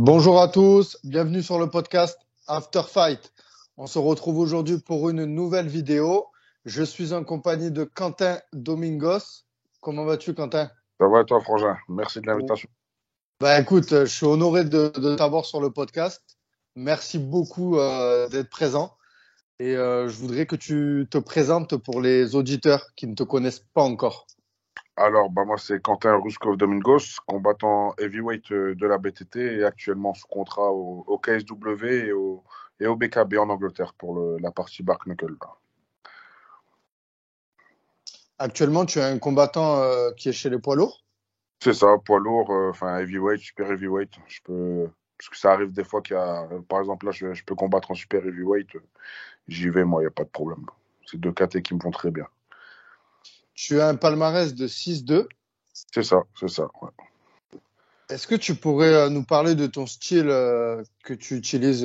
Bonjour à tous, bienvenue sur le podcast After Fight. On se retrouve aujourd'hui pour une nouvelle vidéo. Je suis en compagnie de Quentin Domingos. Comment vas-tu, Quentin? Ça va, toi, Frangin? Merci de Oh. l'invitation. Écoute, je suis honoré de t'avoir sur le podcast. Merci beaucoup d'être présent. Je voudrais que tu te présentes pour les auditeurs qui ne te connaissent pas encore. Alors, moi, c'est Quentin Ruskov Domingos, combattant heavyweight de la BTT et actuellement sous contrat au KSW et au BKB en Angleterre pour la partie Bark Knuckle, là. Actuellement, tu es un combattant qui est chez les poids lourds. C'est ça, poids lourd, enfin heavyweight, super heavyweight. Parce que ça arrive des fois qu'il y a, par exemple, là, je peux combattre en super heavyweight. J'y vais, moi, il n'y a pas de problème. C'est deux KT qui me vont très bien. Tu as un palmarès de 6-2. C'est ça, ouais. Est-ce que tu pourrais nous parler de ton style que tu utilises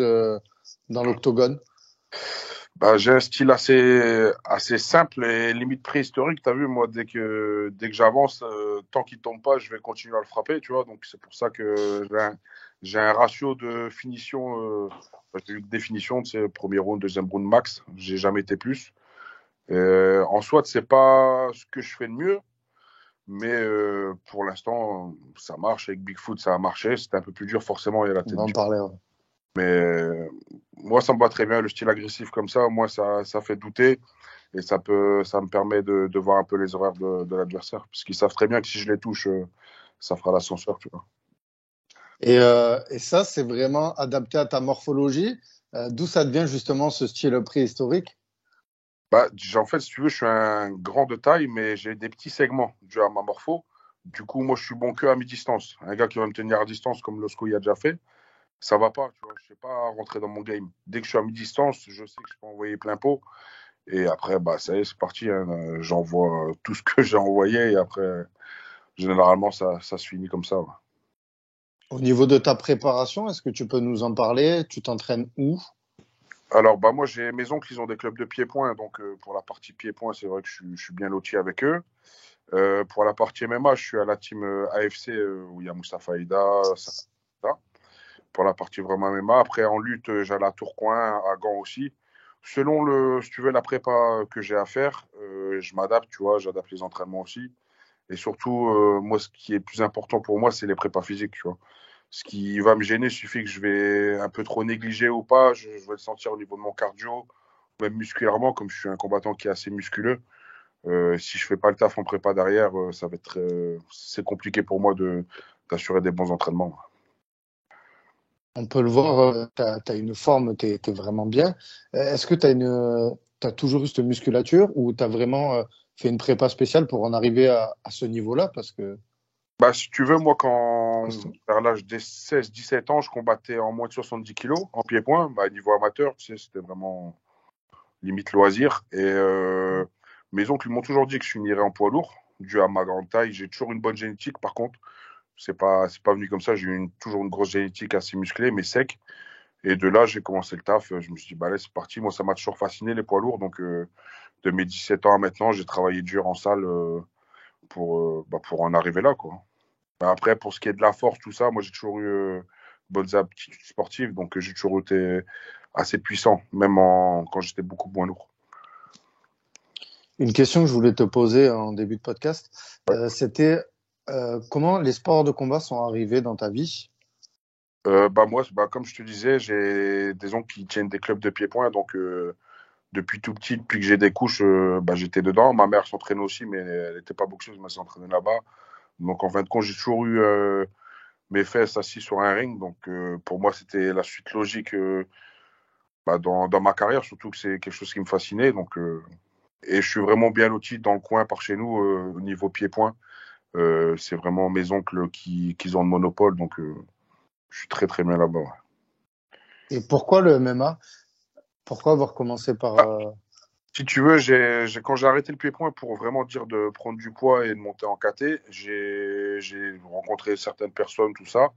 dans l'octogone? J'ai un style assez simple et limite préhistorique. T'as vu, moi, dès que j'avance, tant qu'il tombe pas, je vais continuer à le frapper, tu vois. Donc, c'est pour ça que j'ai un ratio de finition, j'ai eu une définition, tu sais, premier round, deuxième round max. J'ai jamais été plus. En soi, c'est pas ce que je fais de mieux, mais pour l'instant, ça marche. Avec Bigfoot, ça a marché. C'était un peu plus dur, forcément, il y a la On tête va en dure. parler. Ouais. Mais moi, ça me va très bien, le style agressif comme ça. Moi, ça fait douter et ça me permet de voir un peu les horaires de l'adversaire. Parce qu'ils savent très bien que si je les touche, ça fera l'ascenseur, tu vois. Et ça, c'est vraiment adapté à ta morphologie. D'où ça devient justement ce style préhistorique? En fait, si tu veux, je suis un grand de taille, mais j'ai des petits segments dû à ma morpho. Du coup, moi, je suis bon que à mi-distance. Un gars qui va me tenir à distance, comme Losco y a déjà fait, ça va pas, tu vois. Je sais pas rentrer dans mon game. Dès que je suis à mi-distance, je sais que je peux envoyer plein pot. Et après, ça y est, c'est parti, hein. J'envoie tout ce que j'ai envoyé et après, généralement, ça se finit comme ça, ouais. Au niveau de ta préparation, est-ce que tu peux nous en parler? Tu t'entraînes où? Alors, moi, j'ai mes oncles, ils ont des clubs de pied-point. Donc, pour la partie pied-point, c'est vrai que je suis bien loti avec eux. Pour la partie MMA, je suis à la team AFC où il y a Moustapha Aïda, ça. Pour la partie vraiment MMA. Après, en lutte, j'allais à Tourcoing, à Gand aussi. Selon si tu veux, la prépa que j'ai à faire, je m'adapte, tu vois, j'adapte les entraînements aussi. Et surtout, moi, ce qui est plus important pour moi, c'est les prépas physiques, tu vois. Ce qui va me gêner, il suffit que je vais un peu trop négliger ou pas, je vais le sentir au niveau de mon cardio, même musculairement, comme je suis un combattant qui est assez musculeux. Si je fais pas le taf en prépa derrière, ça va être c'est compliqué pour moi d'assurer des bons entraînements. On peut le voir, tu as une forme, tu es vraiment bien. Est-ce que t'as toujours eu cette musculature ou tu as vraiment fait une prépa spéciale pour en arriver à ce niveau-là? Parce que Si tu veux, moi, costaud. vers l'âge des 16-17 ans, je combattais en moins de 70 kilos en pied-point. Niveau amateur, tu sais, c'était vraiment limite loisir. Et mes oncles ils m'ont toujours dit que je finirais en poids lourd, dû à ma grande taille. J'ai toujours une bonne génétique, par contre. C'est pas venu comme ça. J'ai eu toujours une grosse génétique assez musclée, mais sec. Et de là, j'ai commencé le taf. Je me suis dit, allez, c'est parti. Moi, ça m'a toujours fasciné, les poids lourds. Donc, de mes 17 ans à maintenant, j'ai travaillé dur en salle pour en arriver là, quoi. Après, pour ce qui est de la force, tout ça, moi, j'ai toujours eu bonnes aptitudes sportives. Donc, j'ai toujours été assez puissant, même quand j'étais beaucoup moins lourd. Une question que je voulais te poser en début de podcast, c'était comment les sports de combat sont arrivés dans ta vie? Moi, comme je te disais, j'ai des oncles qui tiennent des clubs de pied-point. Donc, depuis tout petit, depuis que j'ai des couches, j'étais dedans. Ma mère s'entraînait aussi, mais elle n'était pas boxeuse, mais elle s'entraînait là-bas. Donc, en fin de compte, j'ai toujours eu mes fesses assis sur un ring. Donc, pour moi, c'était la suite logique dans ma carrière, surtout que c'est quelque chose qui me fascinait. Donc, et je suis vraiment bien loti dans le coin par chez nous, au niveau pied-point. C'est vraiment mes oncles qui ont le monopole. Donc, je suis très, très bien là-bas, ouais. Et pourquoi le MMA? Pourquoi avoir commencé par Si tu veux, quand j'ai arrêté le pied-point pour vraiment dire de prendre du poids et de monter en KT, j'ai rencontré certaines personnes, tout ça,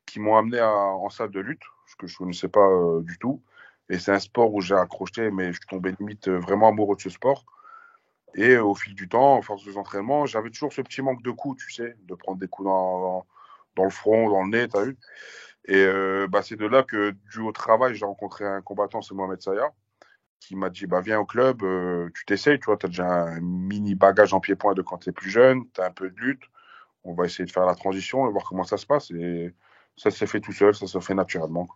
qui m'ont amené en salle de lutte, ce que je ne connaissais pas du tout. Et c'est un sport où j'ai accroché, mais je suis tombé limite vraiment amoureux de ce sport. Et au fil du temps, en force des entraînements, j'avais toujours ce petit manque de coups, tu sais, de prendre des coups dans le front, dans le nez, t'as vu. Et c'est de là que, dû au travail, j'ai rencontré un combattant, c'est Mohamed Saya, qui m'a dit, viens au club, tu t'essayes, tu vois, tu as déjà un mini bagage en pied-point de quand tu es plus jeune, tu as un peu de lutte, on va essayer de faire la transition et voir comment ça se passe. Et ça s'est fait tout seul, ça se fait naturellement.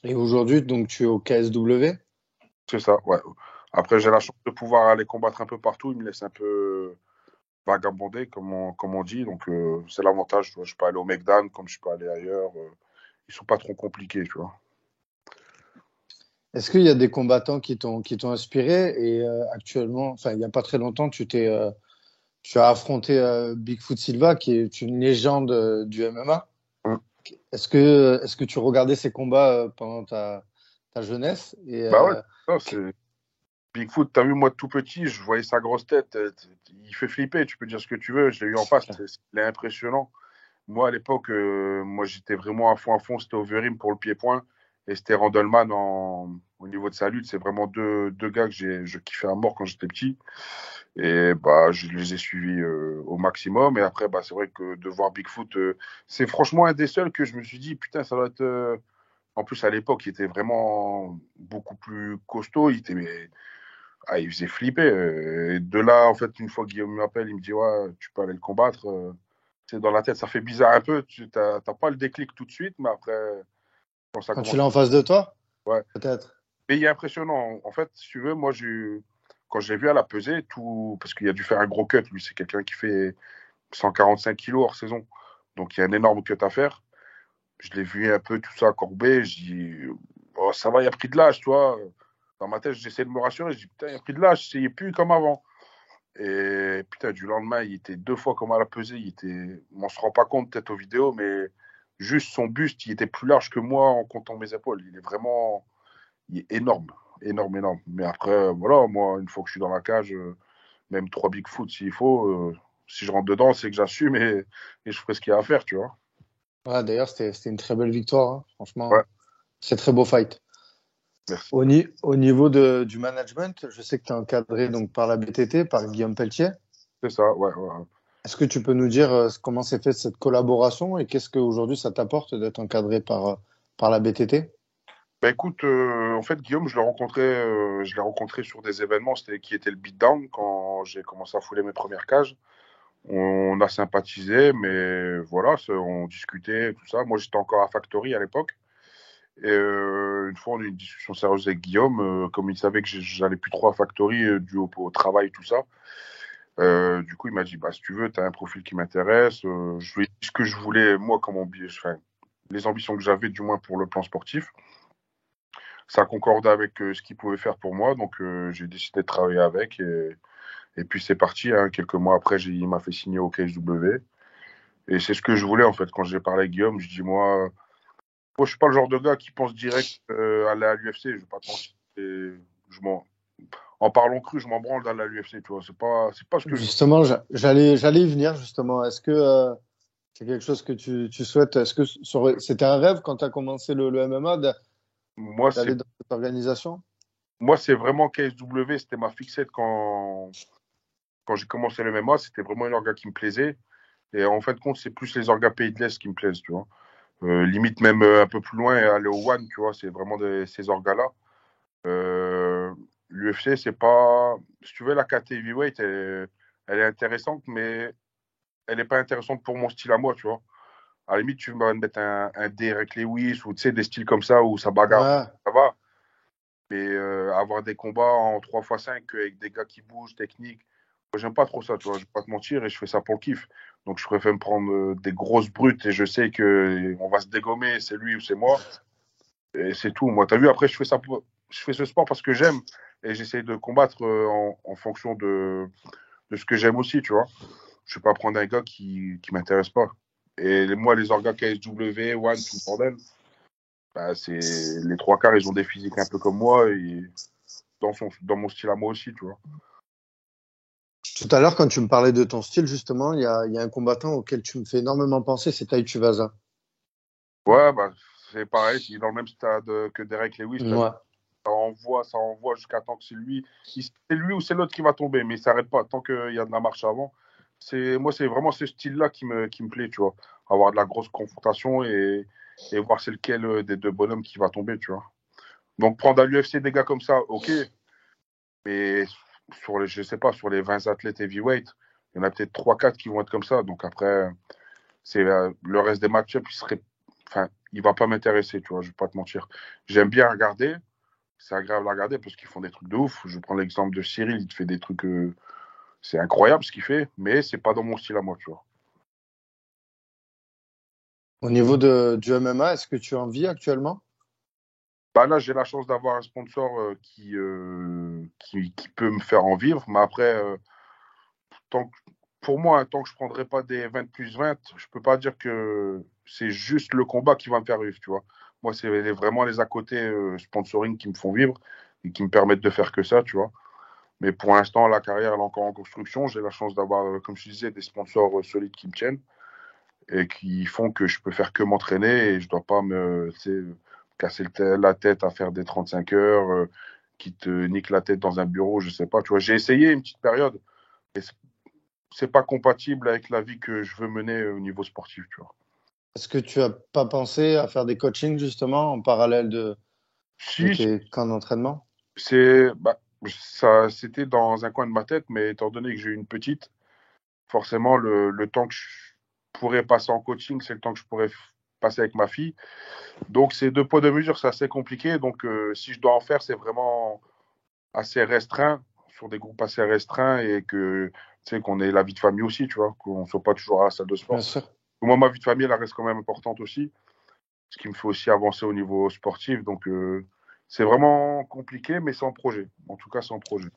Et aujourd'hui, donc, tu es au KSW? C'est ça, ouais. Après, j'ai la chance de pouvoir aller combattre un peu partout, il me laisse un peu vagabonder, comme on dit, donc c'est l'avantage, tu vois. Je peux aller au Mekdan comme je peux aller ailleurs, ils sont pas trop compliqués, tu vois. Est-ce qu'il y a des combattants qui t'ont inspiré et actuellement, enfin, il n'y a pas très longtemps, tu as affronté Bigfoot Silva, qui est une légende du MMA. Mm. Est-ce que tu regardais ces combats pendant ta jeunesse et Bah ouais, ça, c'est Bigfoot, t'as vu, moi, tout petit, je voyais sa grosse tête. Il fait flipper, tu peux dire ce que tu veux. Je l'ai eu en face, il est impressionnant. Moi, à l'époque, moi, j'étais vraiment à fond. C'était Overeem pour le pied-point et c'était Randleman au niveau de sa lutte. C'est vraiment deux gars que je kiffais à mort quand j'étais petit. Et je les ai suivis au maximum. Et après, c'est vrai que de voir Bigfoot, c'est franchement un des seuls que je me suis dit, putain, ça doit être. En plus, à l'époque, il était vraiment beaucoup plus costaud. Il faisait flipper. Et de là, en fait, une fois que Guillaume m'appelle, il me dit, ouais, tu peux aller le combattre. C'est dans la tête, ça fait bizarre un peu. Tu n'as pas le déclic tout de suite, mais après, quand ça quand tu commence. l'as en face de toi, Ouais. peut-être. Et il est impressionnant. En fait, si tu veux, moi, quand je l'ai vu à la pesée, parce qu'il a dû faire un gros cut. Lui, c'est quelqu'un qui fait 145 kilos hors saison. Donc, il y a un énorme cut à faire. Je l'ai vu un peu tout ça courbé. Je dis, oh, ça va, il a pris de l'âge, tu vois. Dans ma tête, j'essaie de me rassurer. Je dis, putain, il a pris de l'âge, il n'est plus comme avant. Et putain, du lendemain, il était 2 fois comme à la pesée. On ne se rend pas compte peut-être aux vidéos, mais juste son buste, il était plus large que moi en comptant mes épaules. Il est énorme, énorme, énorme. Mais après, voilà, moi, une fois que je suis dans la cage, même 3 Bigfoot s'il faut, si je rentre dedans, c'est que j'assume et je ferai ce qu'il y a à faire, tu vois. Ouais, d'ailleurs, c'était une très belle victoire, hein. Ouais, Franchement, c'est très beau fight. merci. Au niveau du management, je sais que tu es encadré donc, par la BTT, par Guillaume Pelletier. C'est ça, ouais, ouais. Est-ce que tu peux nous dire comment s'est fait cette collaboration et qu'est-ce qu'aujourd'hui ça t'apporte d'être encadré par la BTT? Écoute, en fait, Guillaume, je l'ai rencontré sur des événements qui étaient le beatdown quand j'ai commencé à fouler mes premières cages. On a sympathisé, mais voilà, on discutait, tout ça. Moi, j'étais encore à Factory à l'époque. Et une fois, on a eu une discussion sérieuse avec Guillaume, comme il savait que j'allais plus trop à Factory dû au travail, tout ça. Du coup, il m'a dit, si tu veux, tu as un profil qui m'intéresse. Je lui ai dit ce que je voulais, moi, enfin, les ambitions que j'avais, du moins pour le plan sportif. Ça concordait avec ce qu'il pouvait faire pour moi, donc j'ai décidé de travailler avec. Et puis c'est parti, hein. Quelques mois après, il m'a fait signer au KSW. Et c'est ce que je voulais, en fait. Quand j'ai parlé avec Guillaume, je dis, moi, je suis pas le genre de gars qui pense direct aller à l'UFC. Je vais pas te mentir. Je m'en, en parlant cru, je m'en branle d'aller à l'UFC, tu vois. C'est pas ce que je veux. Justement, j'allais y venir, justement. Est-ce que c'est quelque chose que tu souhaites? Est-ce que c'était un rêve quand tu as commencé le MMA Moi, c'est, d'aller dans cette organisation? moi, c'est vraiment KSW. C'était ma fixette quand j'ai commencé le MMA. C'était vraiment une orga qui me plaisait. Et en fait, compte, c'est plus les orgas Pays de l'Est qui me plaisent, tu vois. Limite même un peu plus loin et aller au One, tu vois. C'est vraiment ces orgas-là. Euh, L'UFC, c'est pas. Si tu veux, la KT Heavyweight, elle est intéressante, mais elle n'est pas intéressante pour mon style à moi, tu vois. À la limite, tu vas me mettre un Derek Lewis ou tu sais, des styles comme ça où ça bagarre, Ouais. ça va. Mais avoir des combats en 3x5 avec des gars qui bougent, techniques, moi, j'aime pas trop ça, tu vois. Je vais pas te mentir et je fais ça pour le kiff. Donc, je préfère me prendre des grosses brutes et je sais que on va se dégommer, c'est lui ou c'est moi. Et c'est tout. Moi, t'as vu, après, je fais ce sport parce que j'aime et j'essaie de combattre en fonction de ce que j'aime aussi, tu vois. Je vais pas prendre un gars qui m'intéresse pas. Et moi, les orgas KSW, One, tout le bordel, c'est les trois quarts, ils ont des physiques un peu comme moi et dans mon style à moi aussi, tu vois. Tout à l'heure, quand tu me parlais de ton style, justement, il y a un combattant auquel tu me fais énormément penser, c'est Tai Tuivasa. Ouais, c'est pareil, il est dans le même stade que Derek Lewis, t'as vu, Ouais. ça envoie jusqu'à temps que c'est lui. C'est lui ou c'est l'autre qui va tomber, mais il s'arrête pas tant qu'il y a de la marche avant. Moi, c'est vraiment ce style-là qui me plaît, tu vois. avoir de la grosse confrontation et voir c'est lequel des deux bonhommes qui va tomber, tu vois. Donc prendre à l'UFC des gars comme ça, ok, mais je sais pas, sur les 20 athlètes heavyweight, il y en a peut-être 3-4 qui vont être comme ça. Donc après, c'est le reste des match-ups, il va pas m'intéresser, tu vois, je vais pas te mentir. J'aime bien regarder, c'est agréable à regarder parce qu'ils font des trucs de ouf. Je prends l'exemple de Cyril, il te fait des trucs, c'est incroyable ce qu'il fait, mais c'est pas dans mon style à moi, tu vois. Au niveau du MMA, est-ce que tu en vis actuellement? Bah là, j'ai la chance d'avoir un sponsor qui peut me faire en vivre, mais après, tant que- pour moi, tant que je prendrai pas des 20 plus 20, je peux pas dire que c'est juste le combat qui va me faire vivre, tu vois. Moi, c'est vraiment les à côté sponsoring qui me font vivre et qui me permettent de faire que ça, tu vois. Mais pour l'instant, la carrière elle est encore en construction. J'ai la chance d'avoir, comme je disais, des sponsors solides qui me tiennent et qui font que je peux faire que m'entraîner et je dois pas me, tu sais, casser la tête à faire des 35 heures, qui te nique la tête dans un bureau, je sais pas. Tu vois, j'ai essayé une petite période et c'est pas compatible avec la vie que je veux mener au niveau sportif, tu vois. Est-ce que tu as pas pensé à faire des coachings justement en parallèle de Si, tes camps d'entraînement? c'était dans un coin de ma tête, mais étant donné que j'ai eu une petite, forcément, le temps que je pourrais passer en coaching, c'est le temps que je pourrais passer avec ma fille. Donc, c'est deux poids, deux mesures, c'est assez compliqué. Donc, si je dois en faire, c'est vraiment assez restreint, sur des groupes assez restreints et que, tu sais, qu'on ait la vie de famille aussi, tu vois, qu'on ne soit pas toujours à la salle de Bien sport. sûr. Moi, ma vie de famille, elle reste quand même importante aussi, ce qui me fait aussi avancer au niveau sportif. Donc, c'est vraiment compliqué, mais c'est en projet. En tout cas, c'est en projet.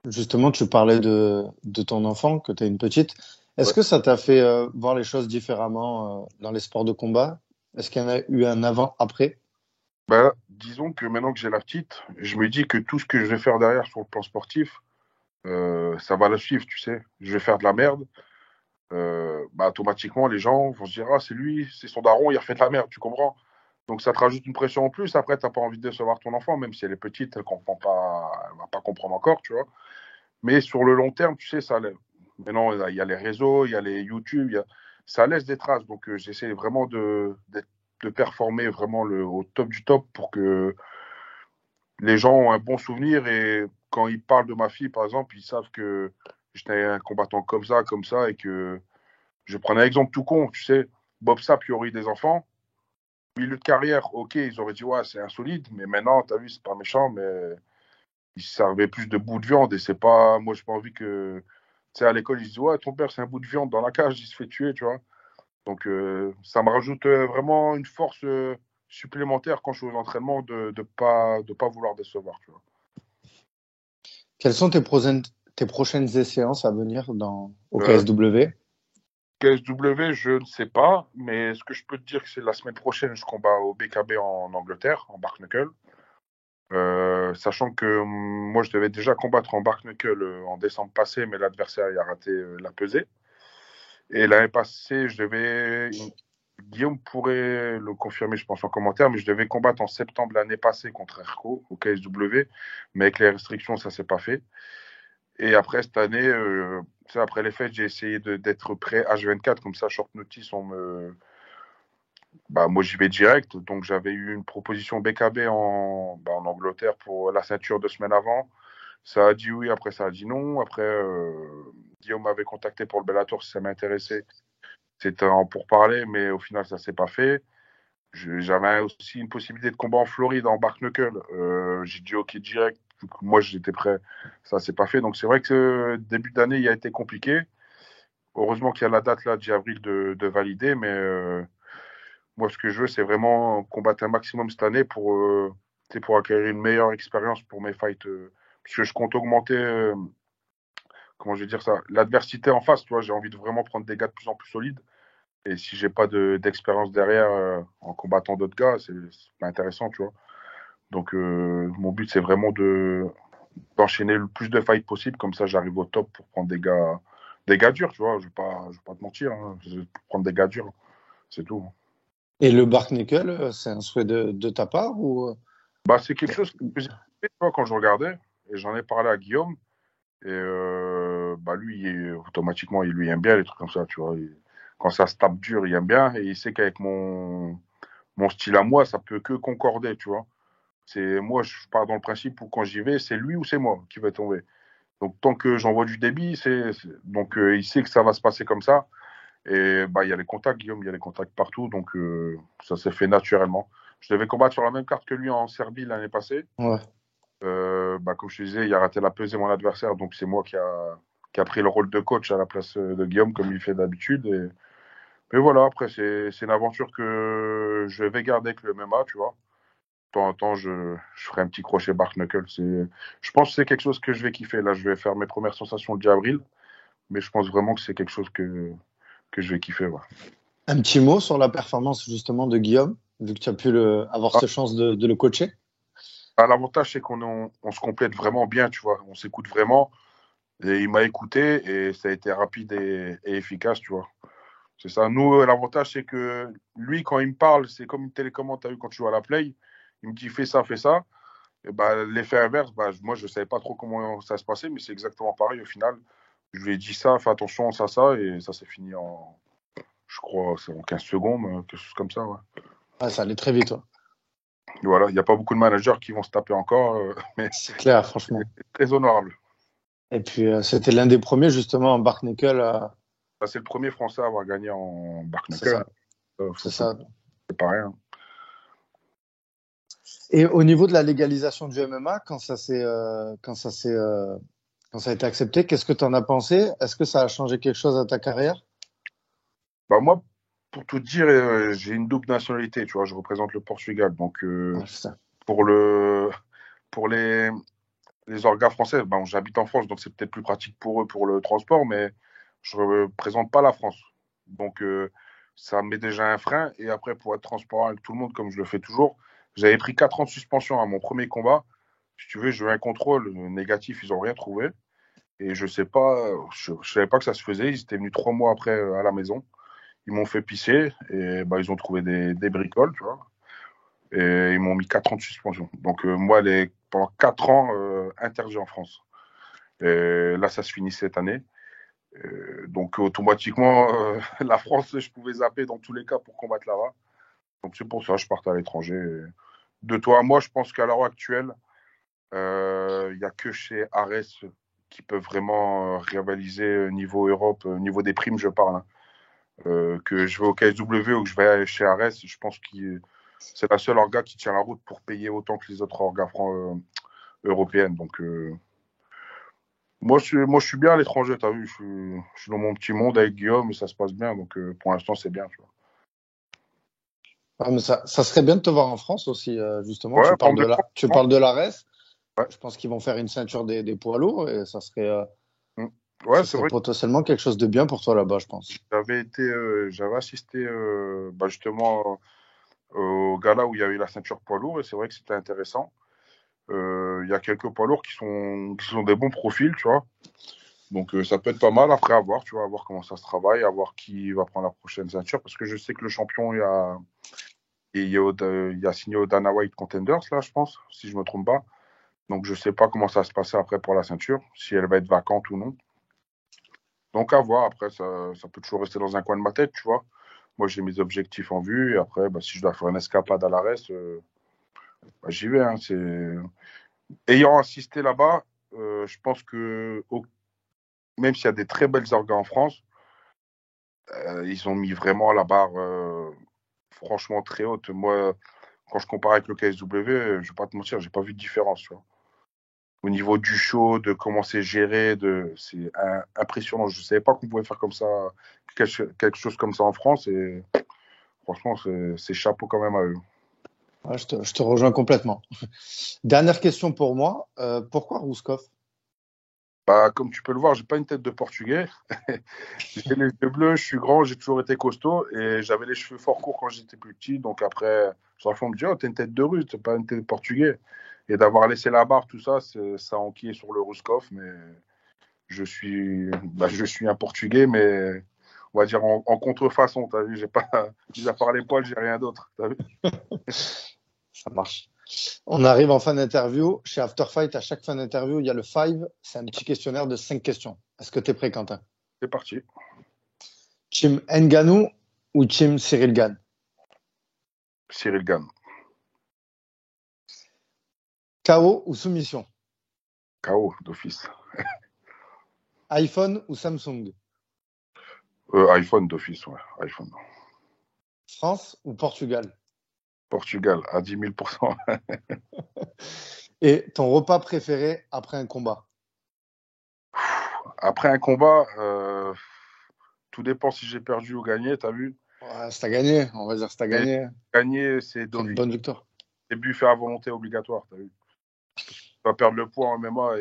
Justement, tu parlais de ton enfant, que tu as une petite. Est-ce Ouais. que ça t'a fait voir les choses différemment dans les sports de combat? Est-ce qu'il y en a eu un avant-après? Ben, disons que maintenant que j'ai la petite, je me dis que tout ce que je vais faire derrière sur le plan sportif, ça va la suivre, tu sais. Je vais faire de la merde. Bah, automatiquement, les gens vont se dire, ah, c'est lui, c'est son daron, il a fait de la merde, tu comprends? Donc ça te rajoute une pression en plus. Après, tu n'as pas envie de décevoir ton enfant, même si elle est petite, elle comprend pas, elle va pas comprendre encore, tu vois. Mais sur le long terme, tu sais, maintenant, il y a les réseaux, il y a les YouTube, ça laisse des traces. Donc j'essaie vraiment de performer vraiment au top du top pour que les gens ont un bon souvenir et quand ils parlent de ma fille, par exemple, ils savent que j'étais un combattant comme ça, et que je prends un exemple tout con, tu sais, Bob Sapp, il aurait eu des enfants, milieu de carrière, ok, ils auraient dit, ouais, c'est insolite, mais maintenant, t'as vu, c'est pas méchant, mais il servait plus de bout de viande et c'est pas, moi, j'ai pas envie que, tu sais, à l'école, ils disent, ouais, ton père, c'est un bout de viande dans la cage, il se fait tuer, tu vois. Donc, ça me rajoute vraiment une force supplémentaire quand je suis aux entraînements de pas vouloir décevoir, tu vois. Quelles sont tes prochaines échéances à venir au Euh, KSW? KSW, je ne sais pas, mais ce que je peux te dire, c'est la semaine prochaine, je combats au BKB en Angleterre, en Bark Knuckle. Sachant que moi, je devais déjà combattre en Bark Knuckle en décembre passé, mais l'adversaire il a raté la pesée. Et l'année passée, Guillaume pourrait le confirmer, je pense, en commentaire, mais je devais combattre en septembre l'année passée contre Erko au KSW, mais avec les restrictions, ça s'est pas fait. Et après, cette année, après les fêtes, j'ai essayé d'être prêt H24, comme ça, short notice, moi, j'y vais direct. Donc, j'avais eu une proposition BKB en Angleterre pour la ceinture 2 semaines avant. Ça a dit oui, après ça a dit non. Après, Guillaume m'avait contacté pour le Bellator si ça m'intéressait. C'était en pourparler, mais au final, ça s'est pas fait. J'avais aussi une possibilité de combat en Floride, en Bark Knuckle. J'ai dit OK direct. Moi, j'étais prêt. Ça s'est pas fait. Donc, c'est vrai que début d'année, il a été compliqué. Heureusement qu'il y a la date là, 10 avril, de valider. Mais moi, ce que je veux, c'est vraiment combattre un maximum cette année pour acquérir une meilleure expérience pour mes fights. Parce que je compte augmenter, comment je vais dire ça, l'adversité en face. Tu vois, j'ai envie de vraiment prendre des gars de plus en plus solides. Et si j'ai pas d'expérience derrière en combattant d'autres gars, c'est pas intéressant, tu vois. Donc mon but c'est vraiment d'enchaîner le plus de fights possible, comme ça j'arrive au top pour prendre des gars durs, tu vois. Je vais pas te mentir, hein. Je vais prendre des gars durs, c'est tout. Et le Bark Nickel, c'est un souhait de ta part ou Bah c'est quelque chose que j'ai fait, tu vois, quand je regardais et j'en ai parlé à Guillaume et bah lui automatiquement il lui aime bien les trucs comme ça, tu vois. quand ça se tape dur, il aime bien. Et il sait qu'avec mon style à moi, ça peut que concorder, tu vois. Moi, je pars dans le principe où quand j'y vais, c'est lui ou c'est moi qui va tomber. Donc, tant que j'envoie du débit, donc il sait que ça va se passer comme ça. Et bah, il y a les contacts, Guillaume, il y a les contacts partout. Donc, ça s'est fait naturellement. Je devais combattre sur la même carte que lui en Serbie l'année passée. Ouais. Bah, comme je te disais, il a raté la pesée, mon adversaire. Donc, c'est moi qui a pris le rôle de coach à la place de Guillaume, comme il fait d'habitude. Mais voilà, après, c'est une aventure que je vais garder avec le MMA, tu vois. De temps en temps, je ferai un petit crochet Bark Knuckle. Je pense que c'est quelque chose que je vais kiffer. Là, je vais faire mes premières sensations le 10 avril. Mais je pense vraiment que c'est quelque chose que je vais kiffer. Ouais. Un petit mot sur la performance justement de Guillaume, vu que tu as pu avoir cette chance de le coacher. L'avantage, c'est on se complète vraiment bien, tu vois. On s'écoute vraiment. Et il m'a écouté et ça a été rapide et efficace, tu vois. C'est ça. Nous, l'avantage, c'est que lui, quand il me parle, c'est comme une télécommande, tu as vu, quand tu joues à la Play. Il me dit fais ça, fais ça. Et bah, l'effet inverse, bah, moi, je ne savais pas trop comment ça se passait, mais c'est exactement pareil au final. Je lui ai dit ça, fais attention, ça, et ça s'est fini je crois, c'est en 15 secondes, quelque chose comme ça. Ouais. Ouais, ça allait très vite. Ouais. Voilà, il n'y a pas beaucoup de managers qui vont se taper encore, mais C'est clair, franchement. c'est très honorable. Et puis, c'était l'un des premiers justement en Bark Knuckle. Bah, c'est le premier Français à avoir gagné en Bark C'est Knuckle. ça. C'est Faut ça. c'est pas rien. Et au niveau de la légalisation du MMA, quand ça a été accepté, qu'est-ce que tu en as pensé? Est-ce que ça a changé quelque chose à ta carrière? Bah, moi, pour tout dire, j'ai une double nationalité, tu vois, je représente le Portugal. Donc, Ouais, c'est ça. pour pour les orgas français, ben, j'habite en France, donc c'est peut-être plus pratique pour eux pour le transport, mais je ne représente pas la France. Donc, ça met déjà un frein. Et après, pour être transparent avec tout le monde, comme je le fais toujours, j'avais pris 4 ans de suspension à mon premier combat. Si tu veux, j'ai eu un contrôle négatif, ils n'ont rien trouvé. Et je sais pas, je savais pas que ça se faisait. Ils étaient venus 3 mois après à la maison. Ils m'ont fait pisser et bah, ils ont trouvé des bricoles, tu vois. Et ils m'ont mis 4 ans de suspension. Donc, moi, pendant 4 ans, interdit en France. Et là, ça se finit cette année. Donc, automatiquement, la France, je pouvais zapper dans tous les cas pour combattre là-bas. Donc, c'est pour ça que je partais à l'étranger. De toi à moi, je pense qu'à l'heure actuelle, il n'y a que chez Ares qui peuvent vraiment rivaliser niveau Europe, niveau des primes, je parle. Hein. Que je vais au KSW ou que je vais chez Ares, je pense que c'est la seule orga qui tient la route pour payer autant que les autres orgas européennes. Donc, moi, je suis bien à l'étranger, tu as vu, je suis dans mon petit monde avec Guillaume et ça se passe bien. Donc, pour l'instant, c'est bien. Tu vois. Ouais, mais ça serait bien de te voir en France aussi, justement. Ouais, Tu parles de l'ARES. ouais. Je pense qu'ils vont faire une ceinture des poids lourds et Mm. Ouais, ça c'est serait vrai. potentiellement quelque chose de bien pour toi là-bas, je pense. J'avais assisté bah, justement au gala où il y a eu la ceinture poids lourd et c'est vrai que c'était intéressant. Il y a quelques poids lourds qui sont des bons profils, tu vois. Donc ça peut être pas mal après à voir, tu vois, à voir comment ça se travaille, à voir qui va prendre la prochaine ceinture. Parce que je sais que le champion, il a signé au Dana White Contenders, là, je pense, si je me trompe pas. Donc je sais pas comment ça va se passer après pour la ceinture, si elle va être vacante ou non. Donc à voir, après, ça peut toujours rester dans un coin de ma tête, tu vois. Moi, j'ai mes objectifs en vue, et après, bah, si je dois faire une escapade à l'ARES, bah, j'y vais. Hein, ayant assisté là-bas, je pense que même s'il y a des très belles orgas en France, ils ont mis vraiment la barre franchement très haute. Moi, quand je compare avec le KSW, je ne vais pas te mentir, j'ai pas vu de différence. Tu vois. Au niveau du show, de comment c'est géré, c'est impressionnant. Je ne savais pas qu'on pouvait faire comme ça, quelque chose comme ça en France. Et franchement, c'est chapeau quand même à eux. Ouais, je te rejoins complètement. Dernière question pour moi. Pourquoi Rouskov? Bah, comme tu peux le voir, j'ai pas une tête de portugais. J'ai les yeux bleus, je suis grand, j'ai toujours été costaud et j'avais les cheveux fort courts quand j'étais plus petit. Donc après, sur la me dit, oh, t'as une tête de russe, t'as pas une tête de portugais. Et d'avoir laissé la barre, tout ça, ça a enquillé sur le Rouskov. Mais je suis un portugais, mais on va dire en contrefaçon. T'as vu, j'ai pas, mis à part les poils, j'ai rien d'autre. T'as vu. Ça marche. On arrive en fin d'interview. Chez After Fight, à chaque fin d'interview, il y a le five. C'est un petit questionnaire de 5 questions. Est-ce que tu es prêt, Quentin? C'est parti. Team Ngannou ou Team Cyril Gane? Cyril Gane. KO ou soumission? KO d'office. iPhone ou Samsung? iPhone d'office, ouais. iPhone. France ou Portugal? Portugal à 10 000%. Et ton repas préféré après un combat? Après un combat, tout dépend si j'ai perdu ou gagné, t'as vu? Ouais, c'est à gagner, on va dire c'est à Et gagner. gagner, c'est C'est une d'office. bonne victoire. C'est buffet à volonté obligatoire, t'as vu? Je vais perdre le poids en MMA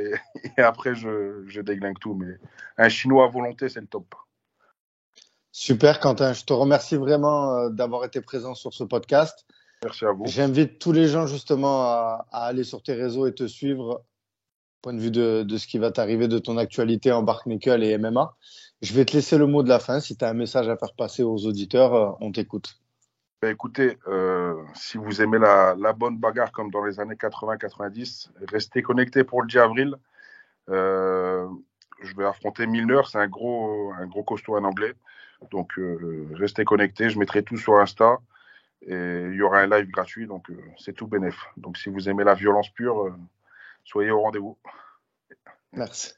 et après je déglingue tout. Mais un Chinois à volonté, c'est le top. Super, Quentin. Je te remercie vraiment d'avoir été présent sur ce podcast. Merci à vous. J'invite tous les gens justement à aller sur tes réseaux et te suivre, point de vue de ce qui va t'arriver, de ton actualité en bark nickel et MMA. Je vais te laisser le mot de la fin. Si tu as un message à faire passer aux auditeurs, on t'écoute. Ben, écoutez, si vous aimez la bonne bagarre comme dans les années 80-90, restez connectés pour le 10 avril. Euh, je vais affronter Milner, c'est un gros costaud en anglais. Donc restez connectés, je mettrai tout sur Insta et il y aura un live gratuit, donc c'est tout bénef. Donc si vous aimez la violence pure, soyez au rendez-vous. Merci.